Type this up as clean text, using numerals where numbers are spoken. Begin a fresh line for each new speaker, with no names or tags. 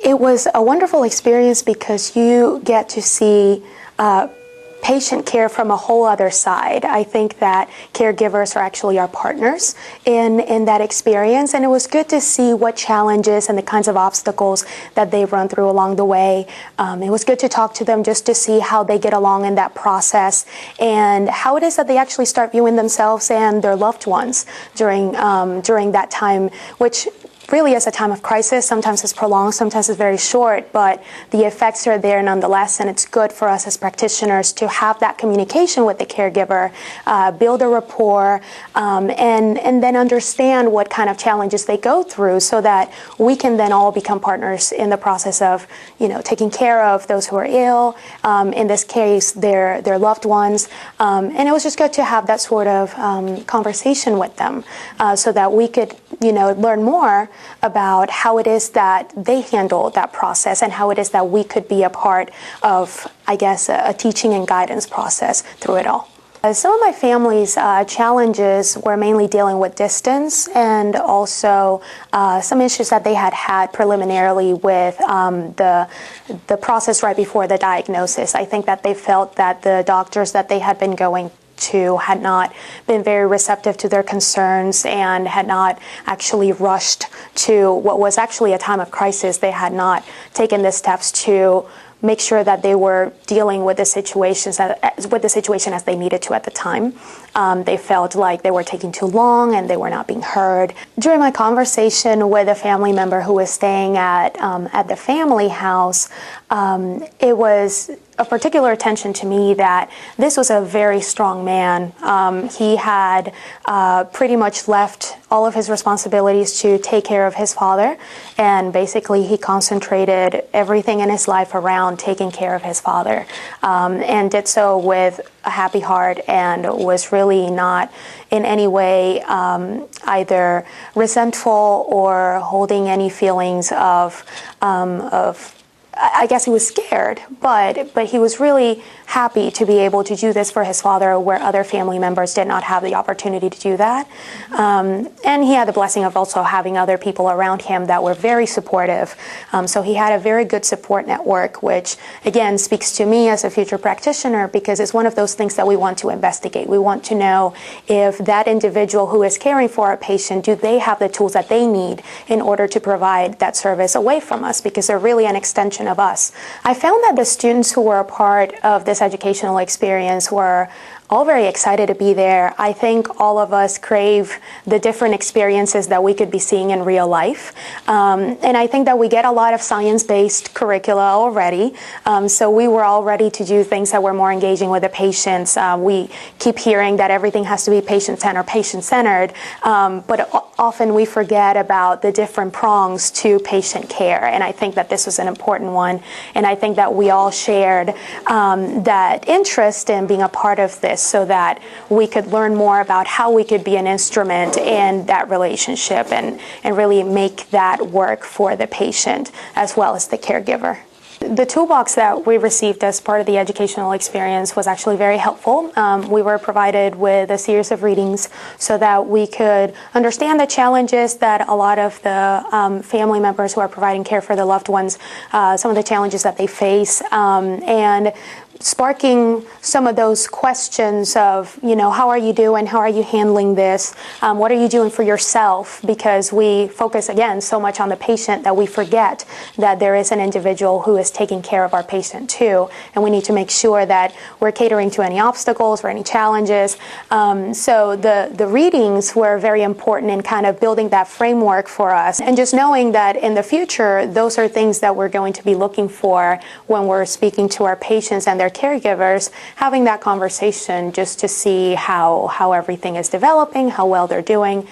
It was a wonderful experience because you get to see patient care from a whole other side. I think that caregivers are actually our partners in that experience, and it was good to see what challenges and the kinds of obstacles that they run through along the way. It was good to talk to them just to see how they get along in that process and how it is that they actually start viewing themselves and their loved ones during that time, which really is a time of crisis. Sometimes it's prolonged, sometimes it's very short, but the effects are there nonetheless, and it's good for us as practitioners to have that communication with the caregiver, build a rapport, and then understand what kind of challenges they go through so that we can then all become partners in the process of, taking care of those who are ill, in this case, their loved ones. And it was just good to have that sort of conversation with them so that we could, learn more about how it is that they handle that process and how it is that we could be a part of, I guess, a teaching and guidance process through it all. Some of my family's challenges were mainly dealing with distance and also some issues that they had preliminarily with the process right before the diagnosis. I think that they felt that the doctors that they had been going to had not been very receptive to their concerns and had not actually rushed to what was actually a time of crisis. They had not taken the steps to make sure that they were dealing with the situation as they needed to at the time. They felt like they were taking too long and they were not being heard. During my conversation with a family member who was staying at the family house, it was of particular attention to me that this was a very strong man. He had pretty much left all of his responsibilities to take care of his father, and basically he concentrated everything in his life around taking care of his father, and did so with a happy heart and was really not in any way either resentful or holding any feelings of I guess he was scared, but he was really happy to be able to do this for his father where other family members did not have the opportunity to do that. And he had the blessing of also having other people around him that were very supportive. So he had a very good support network, which again speaks to me as a future practitioner because it's one of those things that we want to investigate. We want to know if that individual who is caring for a patient, do they have the tools that they need in order to provide that service away from us, because they're really an extension of us. I found that the students who were a part of this educational experience were all very excited to be there. I think all of us crave the different experiences that we could be seeing in real life. And I think that we get a lot of science-based curricula already. So we were all ready to do things that were more engaging with the patients. We keep hearing that everything has to be patient-centered, but often we forget about the different prongs to patient care. And I think that this was an important one. And I think that we all shared that interest in being a part of this, so that we could learn more about how we could be an instrument in that relationship and really make that work for the patient as well as the caregiver. The toolbox that we received as part of the educational experience was actually very helpful. We were provided with a series of readings so that we could understand the challenges that a lot of the family members who are providing care for their loved ones, some of the challenges that they face, and sparking some of those questions of, how are you doing? How are you handling this? What are you doing for yourself? Because we focus, again, so much on the patient that we forget that there is an individual who is taking care of our patient too. And we need to make sure that we're catering to any obstacles or any challenges. So the readings were very important in kind of building that framework for us. And just knowing that in the future, those are things that we're going to be looking for when we're speaking to our patients and their caregivers, having that conversation just to see how everything is developing, how well they're doing.